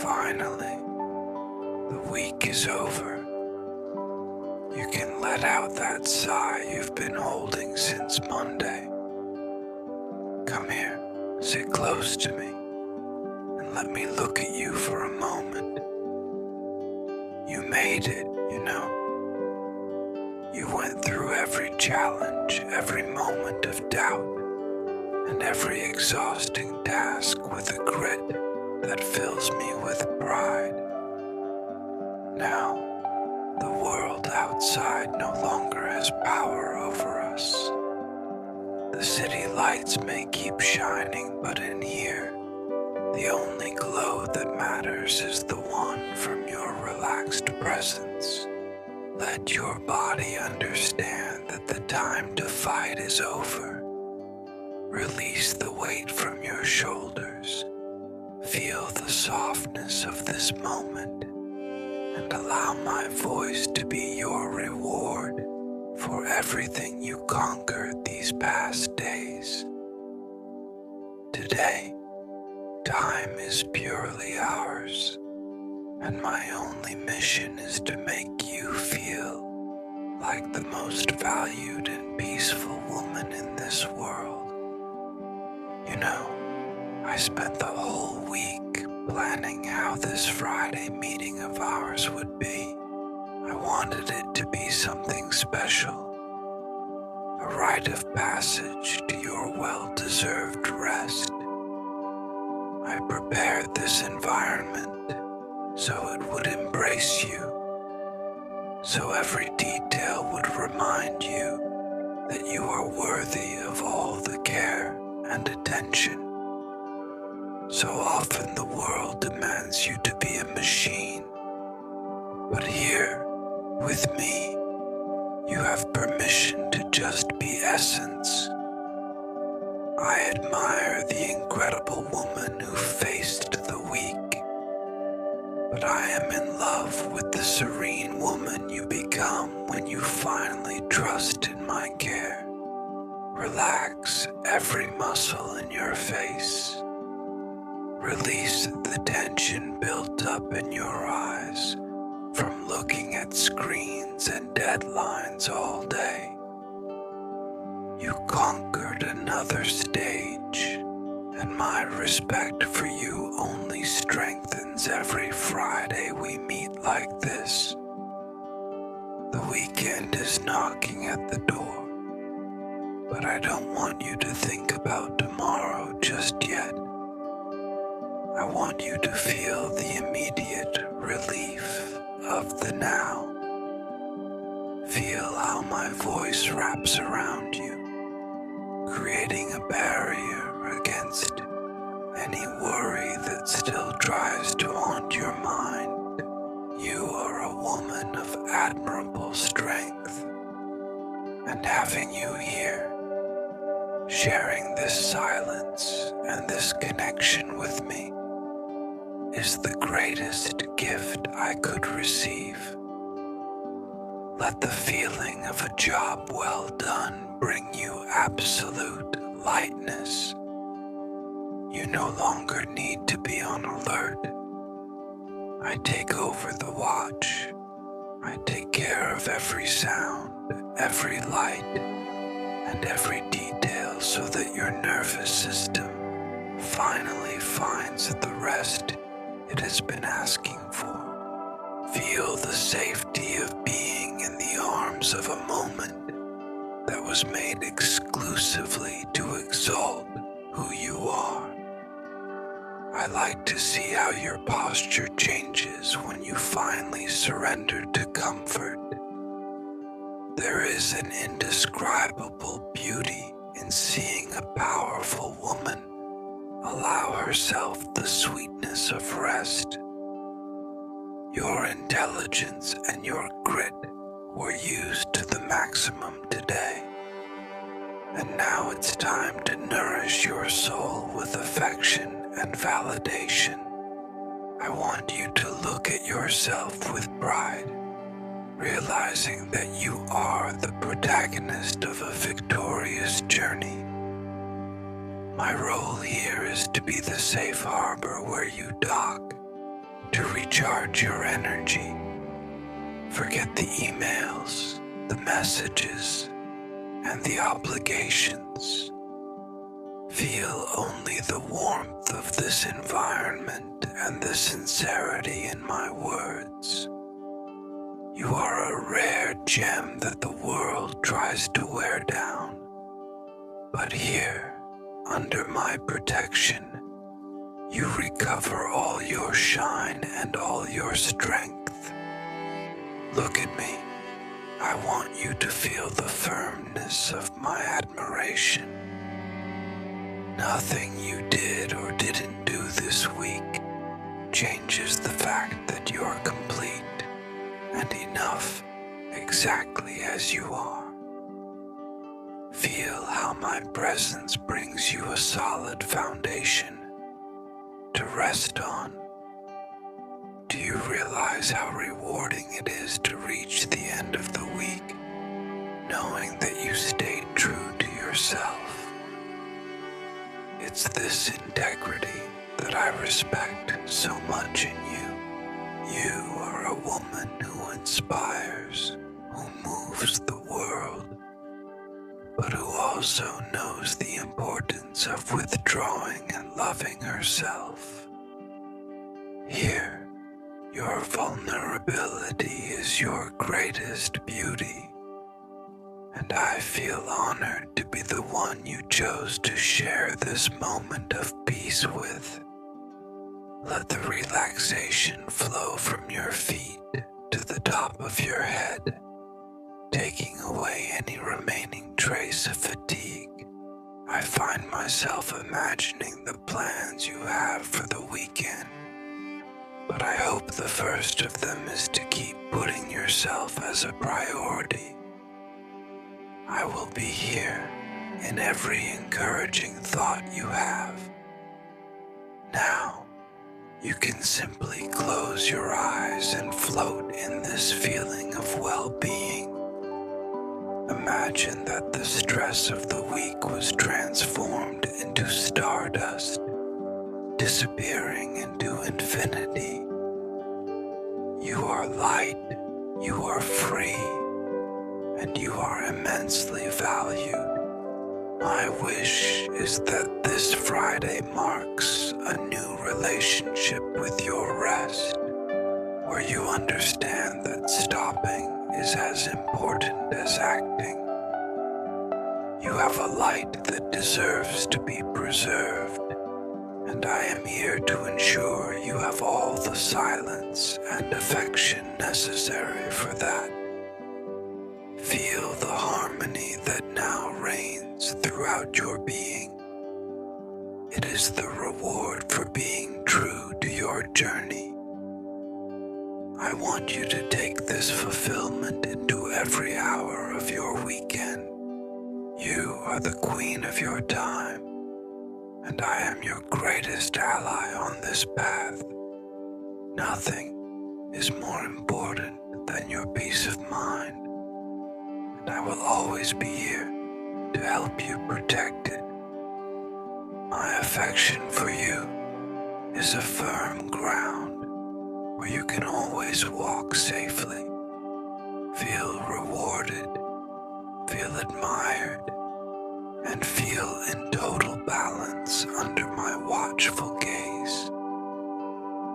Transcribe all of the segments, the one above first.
Finally, the week is over. You can let out that sigh you've been holding since Monday. Come here, sit close to me, and let me look at you for a moment. You made it, you know. You went through every challenge, every moment of doubt, and every exhausting task with a grit that fills me with pride. Now, the world outside no longer has power over us. The city lights may keep shining, but in here, the only glow that matters is the one from your relaxed presence. Let your body understand that the time to fight is over. Release the weight from your shoulders. Feel the softness of this moment, and allow my voice to be your reward for everything you conquered these past days. Today, time is purely ours, and my only mission is to make you feel like the most valued and peaceful woman in this world. You know, I spent the whole week planning how this Friday meeting of ours would be. I wanted it to be something special, a rite of passage to your well-deserved rest. I prepared this environment so it would embrace you, so every detail would remind you that you are worthy of all the care and attention. So often the world demands you to be a machine, but here, with me, you have permission to just be essence. I admire the incredible woman who faced the weak, but I am in love with the serene woman you become when you finally trust in my care. Relax every muscle in your face. Release the tension built up in your eyes from looking at screens and deadlines all day. You conquered another stage, and my respect for you only strengthens every Friday we meet like this. The weekend is knocking at the door, but I don't want you to think about tomorrow just yet. I want you to feel the immediate relief of the now. Feel how my voice wraps around you, creating a barrier against any worry that still tries to haunt your mind. You are a woman of admirable strength, and having you here, sharing this silence and this connection with me, is the greatest gift I could receive. Let the feeling of a job well done bring you absolute lightness. You no longer need to be on alert. I take over the watch. I take care of every sound, every light, and every detail so that your nervous system finally finds the rest it has been asking for. Feel the safety of being in the arms of a moment that was made exclusively to exalt who you are. I like to see how your posture changes when you finally surrender to comfort. There is an indescribable beauty in seeing a powerful woman allow herself the sweetness of rest. Your intelligence and your grit were used to the maximum today, and now it's time to nourish your soul with affection and validation. I want you to look at yourself with pride, realizing that you are the protagonist of a victorious journey. My role here is to be the safe harbor where you dock, recharge your energy. Forget the emails, the messages, and the obligations. Feel only the warmth of this environment and the sincerity in my words. You are a rare gem that the world tries to wear down. But here, under my protection, you recover all your shine and all your strength. Look at me. I want you to feel the firmness of my admiration. Nothing you did or didn't do this week changes the fact that you're complete and enough exactly as you are. Feel how my presence brings you a solid foundation to rest on. Do you realize how rewarding it is to reach the end of the week, knowing that you stayed true to yourself? It's this integrity that I respect so much in you. You are a woman who inspires, who moves the world, but who also knows the importance of withdrawing and loving herself. Here, your vulnerability is your greatest beauty, and I feel honored to be the one you chose to share this moment of peace with. Let the relaxation flow from your feet to the top of your head, taking away any remaining trace of fatigue. I find myself imagining the plans you have for the weekend, but I hope the first of them is to keep putting yourself as a priority. I will be here in every encouraging thought you have. Now, you can simply close your eyes and float in this feeling of well-being. Imagine that the stress of the week was transformed into stardust, disappearing into infinity. You are light, you are free, and you are immensely valued. My wish is that this Friday marks a new relationship with your rest, where you understand that stopping is as important as acting. You have a light that deserves to be preserved, and I am here to ensure you have all the silence and affection necessary for that. Feel the harmony that now reigns throughout your being. It is the reward for being true to your journey. I want you to take this fulfillment into every hour of your weekend. You are the queen of your time, and I am your greatest ally on this path. Nothing is more important than your peace of mind, and I will always be here to help you protect it. My affection for you is a firm ground where you can always walk safely, feel rewarded, feel admired, and feel in total balance under my watchful gaze.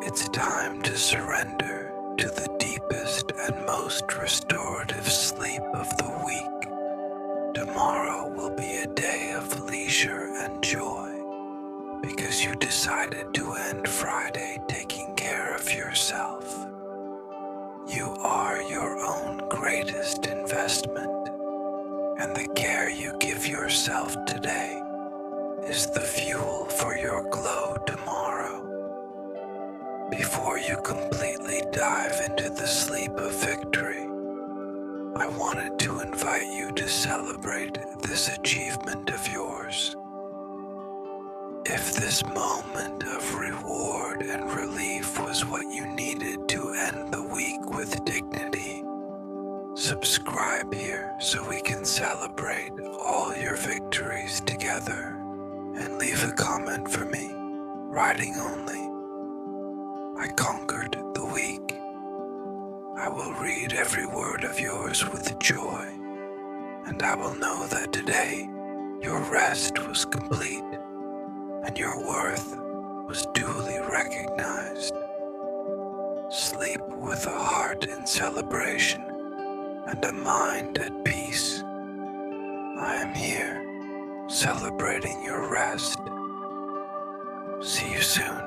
It's time to surrender to the deepest and most restorative sleep of the week. Tomorrow will be a day of leisure and joy, because you decided to end Friday taking care of yourself. You are your own greatest investment, and the care you give yourself today is the fuel for your glow tomorrow. Before you completely dive into the sleep of victory, I wanted to invite you to celebrate this achievement of yours. If this moment of reward and relief was what you needed to end the week with dignity, subscribe here so we can celebrate all your victories together, and leave a comment for me, writing only. I conquered the week. I will read every word of yours with joy, and I will know that today your rest was complete and your worth was duly recognized. Sleep with a heart in celebration and a mind at peace. I am here, celebrating your rest. See you soon.